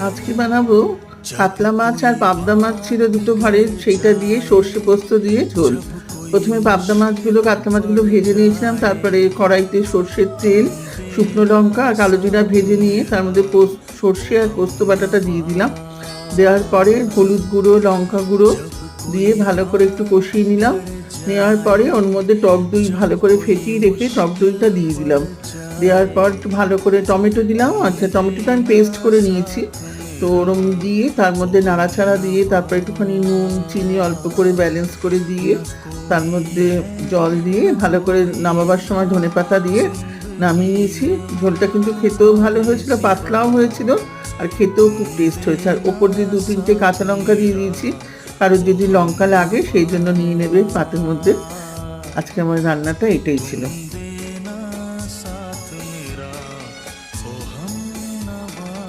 আজকে বানাবো কাতলা মাছ আর পাবদা মাছ ছিল দুটো ঘরে, সেইটা দিয়ে সর্ষে পোস্ত দিয়ে ঝোল। প্রথমে পাবদা মাছগুলো কাতলা মাছগুলো ভেজে নিয়েছিলাম, তারপরে কড়াইতে সর্ষের তেল, শুকনো লঙ্কা আর কালো জিরা ভেজে নিয়ে তার মধ্যে সর্ষে আর পোস্ত বাটাটা দিয়ে দিলাম। দেওয়ার পরে হলুদ গুঁড়ো, লঙ্কা গুঁড়ো দিয়ে ভালো করে একটু কষিয়ে নিলাম। নেওয়ার পরে ওর মধ্যে টক দই ভালো করে ফেটিয়ে রেখে টক দইটা দিয়ে দিলাম। দেওয়ার পর একটু ভালো করে টমেটো দিলাম। আচ্ছা, টমেটোটা আমি পেস্ট করে নিয়েছি, তো ওরম দিয়ে তার মধ্যে নাড়াচাড়া দিয়ে তারপর একটুখানি নুন চিনি অল্প করে ব্যালেন্স করে দিয়ে তার মধ্যে জল দিয়ে ভালো করে নামাবার সময় ধনেপাতা দিয়ে নামিয়ে নিয়েছি। ঝোলটা কিন্তু খেতেও ভালো হয়েছিল, পাতলাও হয়েছিল আর খেতেও খুব টেস্ট হয়েছে। আর ওপর দিয়ে 2-3টে কাঁচা লঙ্কা দিয়ে দিয়েছি, কারোর যদি লঙ্কা লাগে সেই জন্য নিয়ে নেবে পাতের মধ্যে। আজকে আমার রান্নাটা এটাই ছিল।